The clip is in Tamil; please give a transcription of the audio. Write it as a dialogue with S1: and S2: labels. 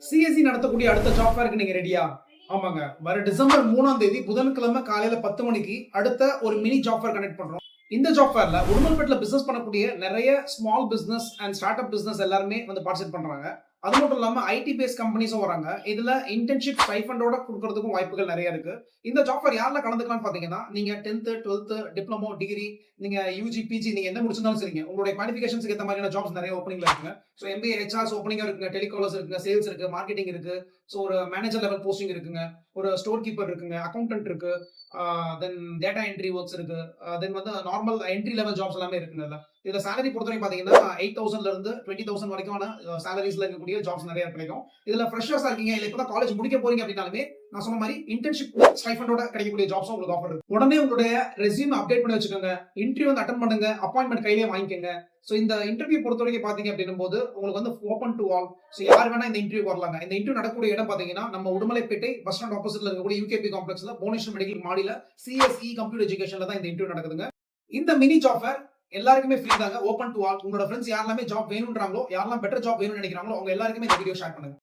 S1: சிஎஸ்சி நடத்தக்கூடிய அடுத்த ஜாப் ஃபேருக்கு நீங்க ரெடியா? ஆமாங்க. வர டிசம்பர் 3ஆம் தேதி புதன்கிழமை காலையில 10 மணிக்கு அடுத்த ஒரு மினி ஜாப் ஃபேர் கண்டக்ட் பண்றோம். இந்த ஜாப் ஃபேர்ல உடுமல்பேட்ல பிசினஸ் பண்ணக்கூடிய நிறைய small business and start up business எல்லாருமே வந்து பார்ட்டிசிபேட் பண்றாங்க. அது மட்டும் இல்லாம ஐடி பேஸ் கம்பெனிஸும் வராங்க. இதுல இன்டர்ன்ஷிப் ஸ்டைஃபண்டோட குடுக்கறதுக்கும் வாய்ப்புகள் நிறைய இருக்கு. இந்த ஜாப் ஃபேர் யாரெல்லாம் கலந்துக்கலாம்னு பாத்தீங்கன்னா, நீங்க 10th, 12th, டிப்ளமோ, டிகிரி, நீங்க யுஜி, பிஜி நீங்க என்ன முடிச்சிருந்தாலும் சரிங்க. உங்களுடைய குவாலிஃபிகேஷன்ஸ்க்கு ஏத்த மாதிரியான ஜாப்ஸ் நிறைய ஓப்பனிங்ல இருக்குங்க. சோ எம்பிஏ, ஹெச்ஆர்ஸ் ஓப்பனிங்கா இருக்குங்க, டெலிகாலர்ஸ் இருக்குங்க, சேல்ஸ் இருக்கு, மார்க்கெட்டிங் இருக்கு. சோ ஒரு மேனேஜர் லெவல் போஸ்டிங் இருக்குங்க, ஒரு ஸ்டோர் கீப்பர் இருக்குங்க, அக்கவுண்டன்ட் இருக்கு, தென் டேட்டா என்ட்ரி ஒர்க்ஸ் இருக்கு, தென் வந்து நார்மல் என்ட்ரி லெவல் ஜாப்ஸ் எல்லாமே இருக்குங்க. இதுல சேலரி பொறுத்தவரைக்கும் பாத்தீங்கன்னா 8,000ல இருந்து 20,000 வரைக்குமான சேலரிஸ்ல இருக்கக்கூடிய ஜாப்ஸ் நிறைய கிடைக்கும். இதுல ஃப்ரெஷர்ஸா இருக்கீங்க, இல்ல இப்பதான் காலேஜ் முடிக்க போறீங்க அப்படின்னாலுமே நான் சொன்ன மாதிரி இன்டர்ன்ஷிப் ஸ்டைஃபண்டோட கிடைக்கக்கூடிய ஜாப்ஸும் உங்களுக்கு ஆஃபர் இருக்கு. உடனே உங்களுடைய ரெஸ்யூம் அப்டேட் பண்ணி வச்சுக்கோங்க, இன்டர்வியூ வந்து அட்டன் பண்ணுங்க, அப்பாயின்மெண்ட் கையிலேயே வாங்கிக்கோங்க. சோ இந்த இன்டர்வியூ பொறுத்த வரைக்கும் பாத்தீங்க அப்படின்னும் போது உங்களுக்கு வந்து ஓப்பன் டு ஆல். சோ யார் வேணா இந்த இன்டர்வியூ வரலாங்க. இந்த இன்டர்வியூ நடக்கக்கூடிய இடம் பாத்தீங்கன்னா நம்ம உடுமலைப்பேட்டை பஸ் ஸ்டாண்ட் ஆப்போசிட்ல இருக்கக்கூடிய யூகேபி காம்ப்ளெக்ஸ்ல புவனேஸ்வர் மெடிக்கல் மாடியில சிஎஸ்இ கம்ப்யூட்டர் எஜுகேஷன்ல தான் இந்த இன்டர்வியூ நடக்குதுங்க. இந்த மினி ஜாப் ஃபேர் எல்லாருக்குமே ஃப்ரீ தாங்க, ஓப்பன் டு ஆல். உங்களோட ஃப்ரெண்ட்ஸ் யாரெல்லாம் ஜாப் வேணும்ன்றாங்களோ, யாரெல்லாம் பெட்டர் ஜாப் வேணும்னு நினைக்கிறாங்களோ அவங்க எல்லாருக்குமே இந்த வீடியோ ஷேர் பண்ணுங்க.